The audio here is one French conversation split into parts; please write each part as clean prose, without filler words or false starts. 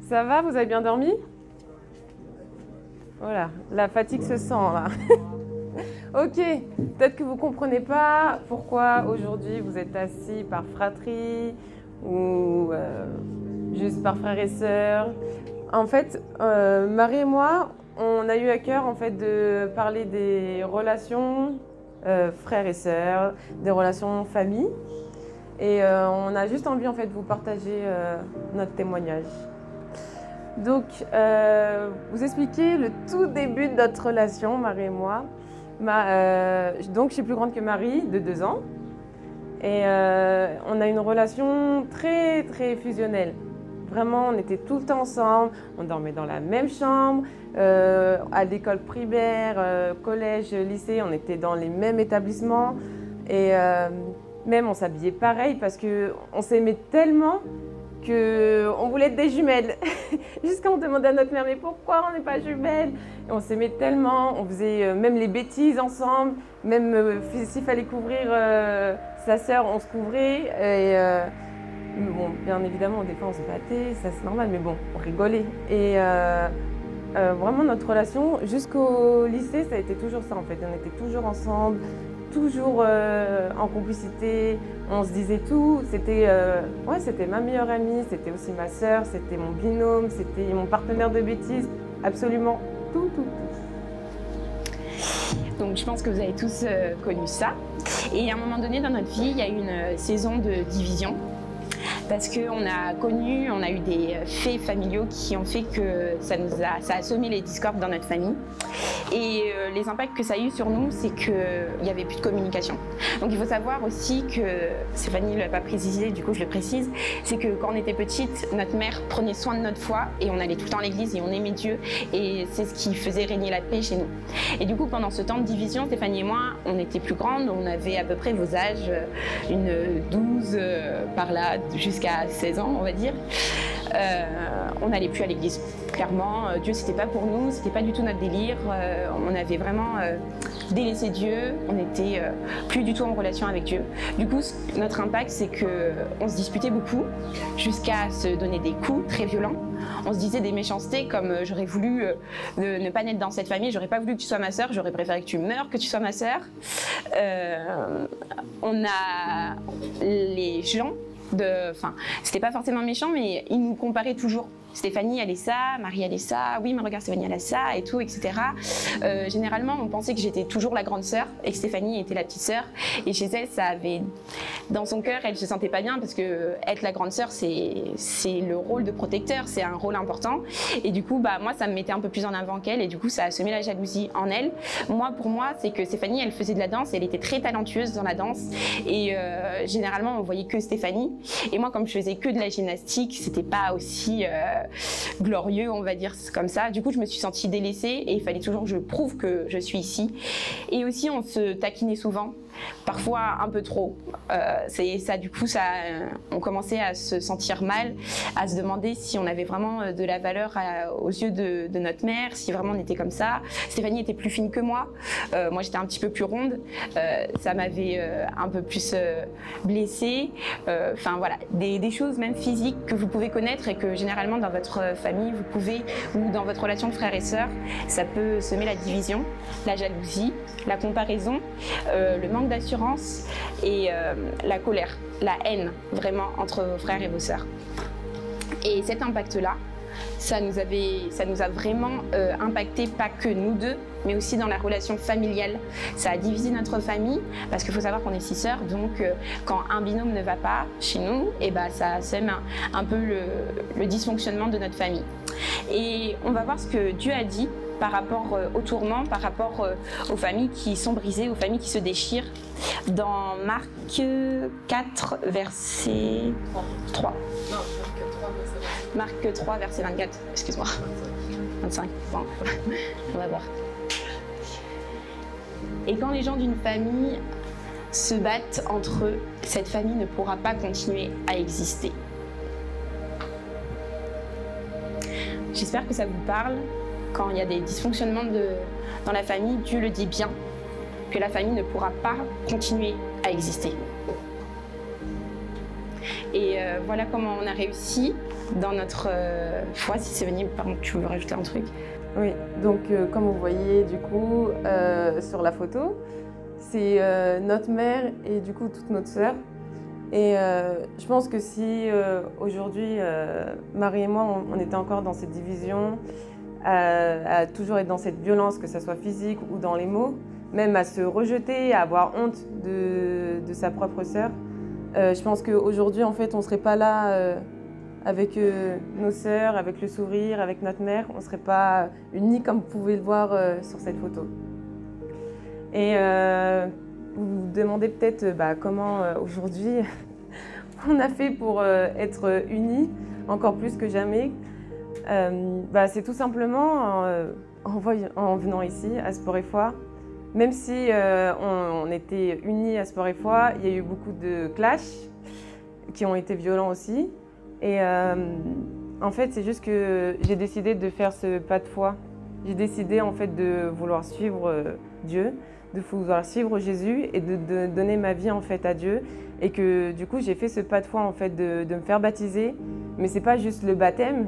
Ça va, vous avez bien dormi? Voilà, la fatigue se sent là. Ok, peut-être que vous ne comprenez pas pourquoi aujourd'hui vous êtes assis par fratrie ou juste par frères et sœurs. En fait, Marie et moi, on a eu à cœur en fait de parler des relations frères et sœurs, des relations famille. Et on a juste envie en fait de vous partager notre témoignage. Donc, vous expliquer le tout début de notre relation, Marie et moi. Donc, je suis plus grande que Marie, de 2 ans. Et on a une relation très, très fusionnelle. Vraiment, on était tout le temps ensemble, on dormait dans la même chambre, à l'école primaire, collège, lycée, on était dans les mêmes établissements. Et même, on s'habillait pareil parce qu'on s'aimait tellement qu'on voulait être des jumelles. Jusqu'à on demandait à notre mère, mais pourquoi on n'est pas jumelles? Et on s'aimait tellement, on faisait même les bêtises ensemble, même s'il fallait couvrir sa sœur, on se couvrait. Et bon, bien évidemment, des fois on se battait, ça c'est normal, mais bon, on rigolait. Et vraiment notre relation jusqu'au lycée, ça a été toujours ça en fait. On était toujours ensemble, toujours en complicité, on se disait tout. C'était ouais, c'était ma meilleure amie, c'était aussi ma sœur, c'était mon binôme, c'était mon partenaire de bêtises, absolument tout, tout, tout. Donc je pense que vous avez tous connu ça. Et à un moment donné dans notre vie, il y a eu une saison de division. Parce qu'on a eu des faits familiaux qui ont fait que ça a semé les discordes dans notre famille. Et les impacts que ça a eu sur nous, c'est qu'il n'y avait plus de communication. Donc il faut savoir aussi que, Stéphanie ne l'a pas précisé, du coup je le précise, c'est que quand on était petite, notre mère prenait soin de notre foi et on allait tout le temps à l'église et on aimait Dieu. Et c'est ce qui faisait régner la paix chez nous. Et du coup pendant ce temps de division, Stéphanie et moi, on était plus grandes, on avait à peu près vos âges, une 12 par là, jusqu'à 16 ans on va dire. On n'allait plus à l'église. Clairement, Dieu c'était pas pour nous, c'était pas du tout notre délire. On avait vraiment délaissé Dieu, on n'était plus du tout en relation avec Dieu. Du coup, notre impact c'est qu'on se disputait beaucoup, jusqu'à se donner des coups très violents. On se disait des méchancetés comme j'aurais voulu ne pas naître dans cette famille, j'aurais pas voulu que tu sois ma sœur, j'aurais préféré que tu meures que tu sois ma sœur. On a les gens c'était pas forcément méchant, mais ils nous comparaient toujours. Stéphanie, elle est ça, Marie, elle est ça, oui, mais regarde, Stéphanie, elle a ça, et tout, etc. Généralement, on pensait que j'étais toujours la grande sœur et que Stéphanie était la petite sœur. Et chez elle, ça avait, dans son cœur, elle se sentait pas bien parce que être la grande sœur, c'est le rôle de protecteur, c'est un rôle important. Et du coup, moi, ça me mettait un peu plus en avant qu'elle, et du coup, ça a semé la jalousie en elle. Pour moi, c'est que Stéphanie, elle faisait de la danse, elle était très talentueuse dans la danse. Et généralement, on voyait que Stéphanie. Et moi, comme je faisais que de la gymnastique, c'était pas aussi glorieux, on va dire comme ça. Du coup, je me suis sentie délaissée et il fallait toujours que je prouve que je suis ici. Et aussi, on se taquinait souvent, parfois un peu trop. Du coup, on commençait à se sentir mal, à se demander si on avait vraiment de la valeur aux yeux de notre mère, si vraiment on était comme ça. Stéphanie était plus fine que moi. Moi, j'étais un petit peu plus ronde. Ça m'avait un peu plus blessée. Enfin, voilà, des choses même physiques que vous pouvez connaître et que généralement dans votre famille, vous pouvez, ou dans votre relation de frères et sœurs, ça peut semer la division, la jalousie, la comparaison, le manque d'assurance et la colère, la haine vraiment entre vos frères et vos sœurs. Et cet impact-là, ça nous a vraiment impacté, pas que nous deux, mais aussi dans la relation familiale. Ça a divisé notre famille, parce qu'il faut savoir qu'on est 6 sœurs, donc quand un binôme ne va pas chez nous, et ça sème un peu le dysfonctionnement de notre famille. Et on va voir ce que Dieu a dit par rapport au tourment, par rapport aux familles qui sont brisées, aux familles qui se déchirent, dans Marc 4, verset 3. Non, Marc 3, verset 24, excuse-moi. 25, bon, on va voir. Et quand les gens d'une famille se battent entre eux, cette famille ne pourra pas continuer à exister. J'espère que ça vous parle. Quand il y a des dysfonctionnements dans la famille, Dieu le dit bien, que la famille ne pourra pas continuer à exister. Et voilà comment on a réussi dans notre foi. Si Sévanie, pardon, tu veux rajouter un truc? Oui, donc comme vous voyez du coup sur la photo, c'est notre mère et du coup toute notre sœur. Et je pense que si aujourd'hui Marie et moi on était encore dans cette division, à toujours être dans cette violence, que ce soit physique ou dans les mots, même à se rejeter, à avoir honte de sa propre sœur, je pense qu'aujourd'hui en fait on ne serait pas là avec nos sœurs, avec le sourire, avec notre mère, on ne serait pas unis comme vous pouvez le voir sur cette photo. Et vous vous demandez peut-être comment aujourd'hui on a fait pour être unis, encore plus que jamais. C'est tout simplement en venant ici à Sport et Foi. Même si on était unis à Sport et Foi, il y a eu beaucoup de clashs qui ont été violents aussi. Et en fait, c'est juste que j'ai décidé de faire ce pas de foi. J'ai décidé en fait de vouloir suivre Dieu, de vouloir suivre Jésus et de donner ma vie en fait à Dieu. Et que du coup, j'ai fait ce pas de foi en fait de me faire baptiser. Mais c'est pas juste le baptême,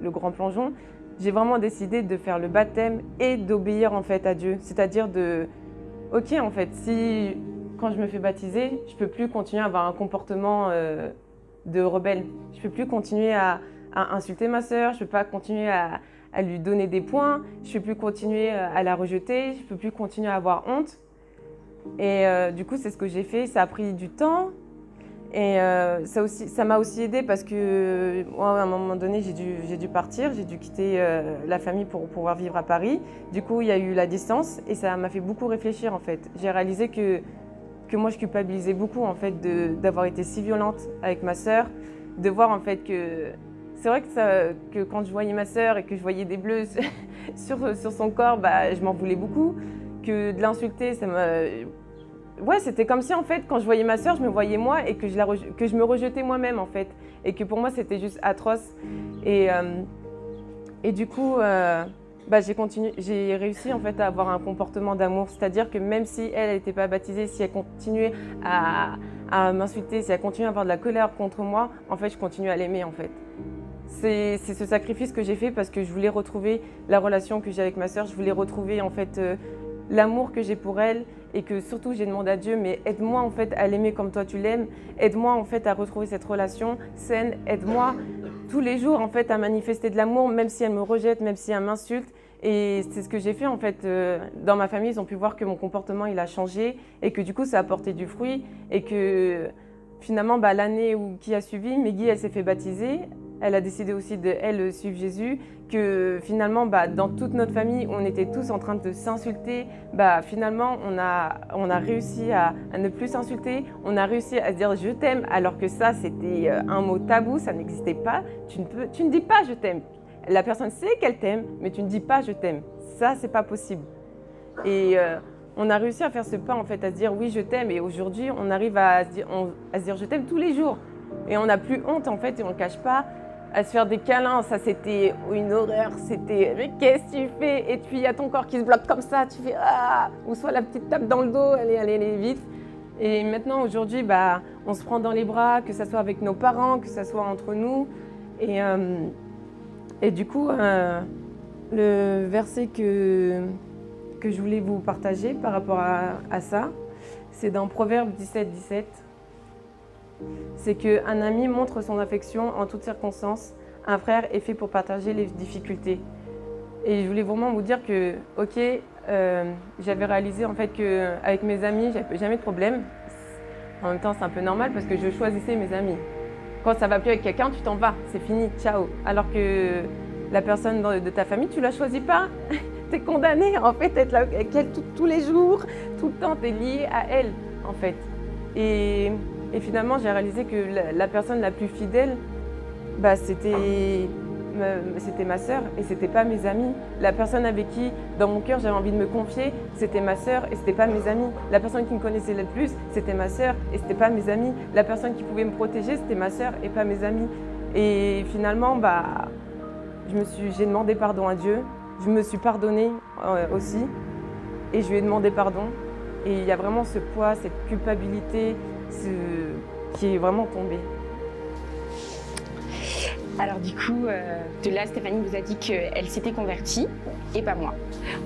le grand plongeon. J'ai vraiment décidé de faire le baptême et d'obéir en fait à Dieu. C'est-à-dire ok en fait, si quand je me fais baptiser, je peux plus continuer à avoir un comportement de rebelle. Je peux plus continuer à insulter ma sœur, je peux pas continuer à lui donner des points, je peux plus continuer à la rejeter, je peux plus continuer à avoir honte. Et du coup, c'est ce que j'ai fait. Ça a pris du temps. Et ça m'a aussi aidée parce que moi, à un moment donné, j'ai dû partir, j'ai dû quitter la famille pour pouvoir vivre à Paris. Du coup, il y a eu la distance et ça m'a fait beaucoup réfléchir en fait. J'ai réalisé que moi, je culpabilisais beaucoup en fait d'avoir été si violente avec ma sœur, de voir en fait que c'est vrai que quand je voyais ma sœur et que je voyais des bleus sur son corps, je m'en voulais beaucoup. Que de l'insulter, ouais, c'était comme si en fait, quand je voyais ma sœur, je me voyais moi et que je me rejetais moi-même en fait. Et que pour moi, c'était juste atroce. Et du coup, j'ai réussi en fait à avoir un comportement d'amour. C'est-à-dire que même si elle n'était pas baptisée, si elle continuait à m'insulter, si elle continuait à avoir de la colère contre moi, en fait, je continue à l'aimer en fait. C'est ce sacrifice que j'ai fait parce que je voulais retrouver la relation que j'ai avec ma sœur. Je voulais retrouver en fait l'amour que j'ai pour elle et que surtout j'ai demandé à Dieu, mais aide-moi en fait à l'aimer comme toi tu l'aimes, aide-moi en fait à retrouver cette relation saine, aide-moi tous les jours en fait à manifester de l'amour, même si elle me rejette, même si elle m'insulte. Et c'est ce que j'ai fait en fait. Dans ma famille, ils ont pu voir que mon comportement il a changé et que du coup ça a porté du fruit et que finalement l'année qui a suivi, Meggy elle s'est fait baptiser. Elle a décidé aussi de suivre Jésus, que finalement dans toute notre famille on était tous en train de s'insulter. Finalement on a réussi à ne plus s'insulter, on a réussi à se dire je t'aime alors que ça c'était un mot tabou, ça n'existait pas. Tu ne dis pas je t'aime. La personne sait qu'elle t'aime, mais tu ne dis pas je t'aime. Ça c'est pas possible. Et on a réussi à faire ce pas en fait, à se dire oui je t'aime, et aujourd'hui on arrive à se dire je t'aime tous les jours. Et on n'a plus honte en fait et on ne cache pas. À se faire des câlins, ça c'était une horreur, c'était mais qu'est-ce que tu fais? Et puis il y a ton corps qui se bloque comme ça, tu fais ah, ou soit la petite tape dans le dos, allez vite. Et maintenant aujourd'hui, on se prend dans les bras, que ce soit avec nos parents, que ce soit entre nous. Et du coup, le verset que je voulais vous partager par rapport à ça, c'est dans Proverbe 17:17. C'est qu'un ami montre son affection en toutes circonstances. Un frère est fait pour partager les difficultés. Et je voulais vraiment vous dire que, j'avais réalisé en fait qu'avec mes amis, j'avais jamais de problème. En même temps, c'est un peu normal parce que je choisissais mes amis. Quand ça va plus avec quelqu'un, tu t'en vas, c'est fini, ciao. Alors que la personne de ta famille, tu la choisis pas. Tu es condamné en fait à être là avec elle tous les jours, tout le temps, tu es lié à elle en fait. Et finalement, j'ai réalisé que la personne la plus fidèle, c'était ma sœur et c'était pas mes amis. La personne avec qui, dans mon cœur, j'avais envie de me confier, c'était ma sœur et c'était pas mes amis. La personne qui me connaissait le plus, c'était ma sœur et c'était pas mes amis. La personne qui pouvait me protéger, c'était ma sœur et pas mes amis. Et finalement, j'ai demandé pardon à Dieu. Je me suis pardonnée aussi et je lui ai demandé pardon. Et il y a vraiment ce poids, cette culpabilité qui est vraiment tombée. Alors du coup, de là, Stéphanie vous a dit qu'elle s'était convertie et pas moi.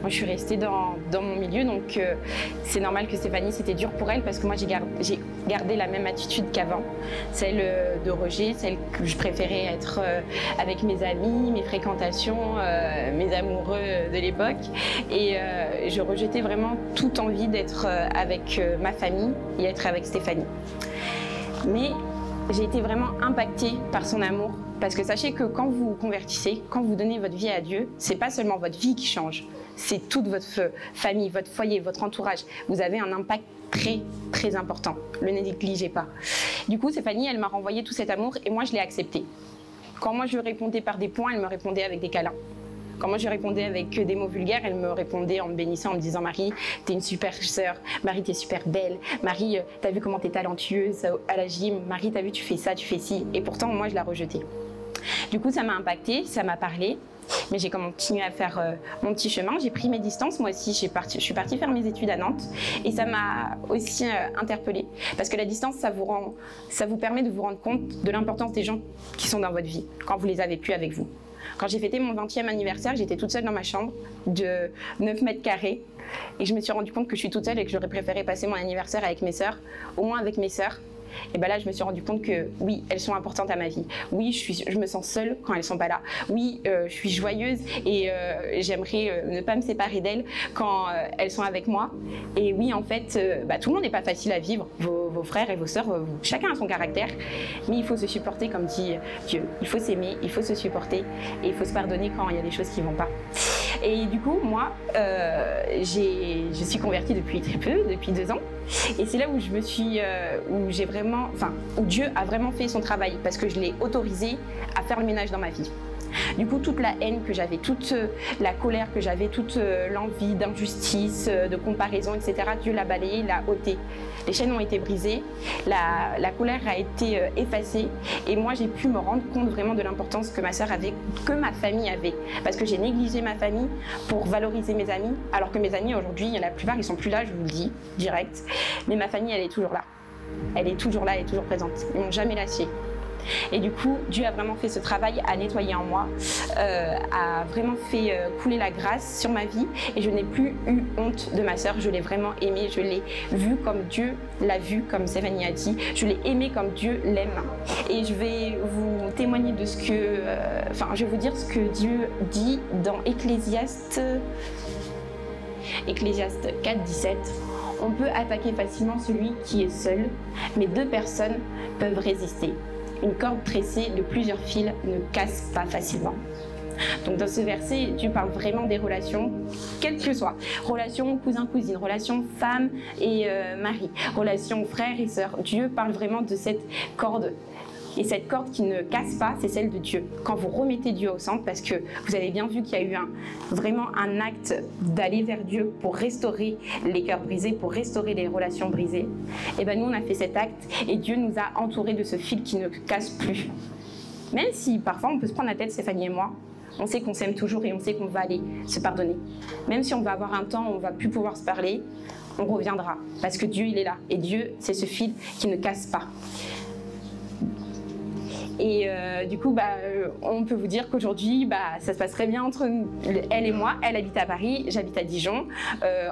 Moi, je suis restée dans mon milieu, donc c'est normal que Stéphanie, c'était dur pour elle parce que moi, j'ai gardé la même attitude qu'avant, celle de rejet, celle que je préférais être avec mes amis, mes fréquentations, mes amoureux de l'époque. Et je rejetais vraiment toute envie d'être avec ma famille et être avec Stéphanie. Mais j'ai été vraiment impactée par son amour. Parce que sachez que quand vous vous convertissez, quand vous donnez votre vie à Dieu, c'est pas seulement votre vie qui change, c'est toute votre famille, votre foyer, votre entourage. Vous avez un impact très, très important. Ne le négligez pas. Du coup, Stéphanie, elle m'a renvoyé tout cet amour et moi, je l'ai accepté. Quand moi, je répondais par des points, elle me répondait avec des câlins. Quand moi, je répondais avec des mots vulgaires, elle me répondait en me bénissant, en me disant « Marie, t'es une super sœur. Marie, t'es super belle. Marie, t'as vu comment t'es talentueuse à la gym. Marie, t'as vu, tu fais ça, tu fais ci. » Et pourtant, moi, je la rejetais. Du coup, ça m'a impactée, ça m'a parlé, mais j'ai continué à faire mon petit chemin. J'ai pris mes distances, moi aussi, je suis partie faire mes études à Nantes et ça m'a aussi interpellée. Parce que la distance, ça vous permet de vous rendre compte de l'importance des gens qui sont dans votre vie, quand vous les avez plus avec vous. Quand j'ai fêté mon 20e anniversaire, j'étais toute seule dans ma chambre de 9 mètres carrés et je me suis rendu compte que je suis toute seule et que j'aurais préféré passer mon anniversaire avec mes sœurs, au moins avec mes sœurs. Et bien là, je me suis rendu compte que oui, elles sont importantes à ma vie. Oui, je me sens seule quand elles sont pas là. Oui, je suis joyeuse et j'aimerais ne pas me séparer d'elles quand elles sont avec moi. Et oui, en fait, tout le monde n'est pas facile à vivre. Vos frères et vos sœurs, chacun a son caractère. Mais il faut se supporter, comme dit Dieu. Il faut s'aimer, il faut se supporter et il faut se pardonner quand il y a des choses qui ne vont pas. Et du coup, moi, je suis convertie depuis très peu, depuis 2 ans. Et c'est là où je me suis, où Dieu a vraiment fait son travail parce que je l'ai autorisé à faire le ménage dans ma vie. Du coup, toute la haine que j'avais, toute la colère que j'avais, toute l'envie d'injustice, de comparaison, etc., Dieu l'a balayé, l'a ôté. Les chaînes ont été brisées, la colère a été effacée et moi j'ai pu me rendre compte vraiment de l'importance que ma sœur avait, que ma famille avait. Parce que j'ai négligé ma famille pour valoriser mes amis, alors que mes amis aujourd'hui, la plupart ils sont plus là, je vous le dis, direct. Mais ma famille, elle est toujours là. Elle est toujours là, elle est toujours présente. Ils m'ont jamais lâchée. Et du coup, Dieu a vraiment fait ce travail à nettoyer en moi, a vraiment fait couler la grâce sur ma vie et je n'ai plus eu honte de ma sœur, je l'ai vraiment aimée, je l'ai vue comme Dieu l'a vue, comme Stéphanie a dit, je l'ai aimée comme Dieu l'aime. Et je vais vous témoigner de ce que, je vais vous dire ce que Dieu dit dans Ecclésiaste 4:17. On peut attaquer facilement celui qui est seul, mais 2 personnes peuvent résister. Une corde tressée de plusieurs fils ne casse pas facilement. Donc dans ce verset, Dieu parle vraiment des relations, quelles que soient. Relations cousin-cousine, relations femme et mari, relations frères et sœurs. Dieu parle vraiment de cette corde. Et cette corde qui ne casse pas, c'est celle de Dieu. Quand vous remettez Dieu au centre, parce que vous avez bien vu qu'il y a eu vraiment un acte d'aller vers Dieu pour restaurer les cœurs brisés, pour restaurer les relations brisées, et bien nous on a fait cet acte et Dieu nous a entourés de ce fil qui ne casse plus. Même si parfois on peut se prendre la tête, Stéphanie et moi, on sait qu'on s'aime toujours et on sait qu'on va aller se pardonner. Même si on va avoir un temps où on ne va plus pouvoir se parler, on reviendra. Parce que Dieu il est là et Dieu c'est ce fil qui ne casse pas. Et du coup, on peut vous dire qu'aujourd'hui, ça se passe très bien entre elle et moi. Elle habite à Paris, j'habite à Dijon.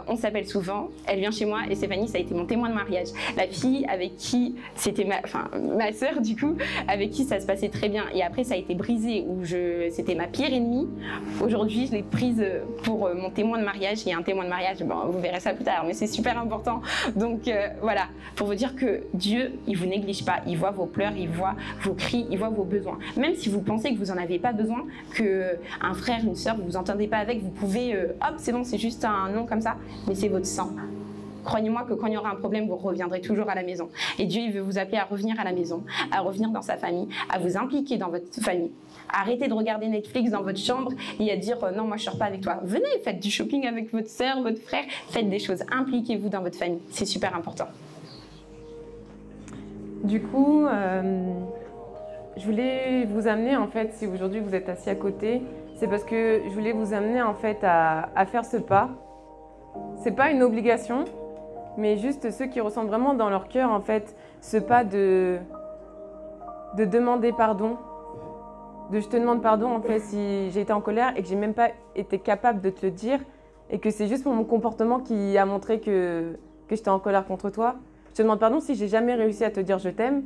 On s'appelle souvent. Elle vient chez moi et Stéphanie, ça a été mon témoin de mariage. La fille avec qui c'était ma sœur, du coup, avec qui ça se passait très bien. Et après, ça a été brisé où c'était ma pire ennemie. Aujourd'hui, je l'ai prise pour mon témoin de mariage. Il y a un témoin de mariage, vous verrez ça plus tard, mais c'est super important. Donc voilà, pour vous dire que Dieu, il vous néglige pas. Il voit vos pleurs, il voit vos cris, il voit vos besoins. Même si vous pensez que vous n'en avez pas besoin, qu'un frère, une sœur, vous vous entendez pas avec, vous pouvez, hop, c'est bon, c'est juste un nom comme ça, mais c'est votre sang. Croyez-moi que quand il y aura un problème, vous reviendrez toujours à la maison. Et Dieu, il veut vous appeler à revenir à la maison, à revenir dans sa famille, à vous impliquer dans votre famille. Arrêtez de regarder Netflix dans votre chambre et à dire non, moi je sors pas avec toi. Venez, faites du shopping avec votre sœur, votre frère, faites des choses, impliquez-vous dans votre famille, c'est super important. Du coup, je voulais vous amener, en fait, si aujourd'hui vous êtes assis à côté, c'est parce que je voulais vous amener, en fait, à faire ce pas. C'est pas une obligation, mais juste ceux qui ressentent vraiment dans leur cœur, en fait, ce pas de demander pardon je te demande pardon en fait si j'ai été en colère et que j'ai même pas été capable de te le dire et que c'est juste mon comportement qui a montré que j'étais en colère contre toi. Je te demande pardon si j'ai jamais réussi à te dire je t'aime.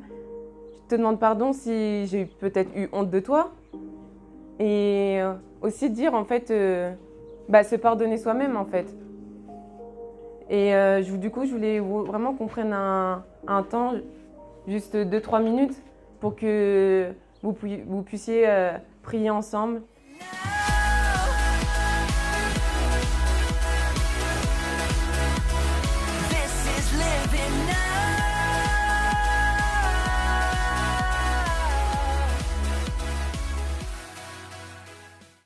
Je te demande pardon si j'ai peut-être eu honte de toi. Et aussi dire en fait, se pardonner soi-même en fait. Et du coup, je voulais vraiment qu'on prenne un temps, juste 2-3 minutes, pour que vous puissiez prier ensemble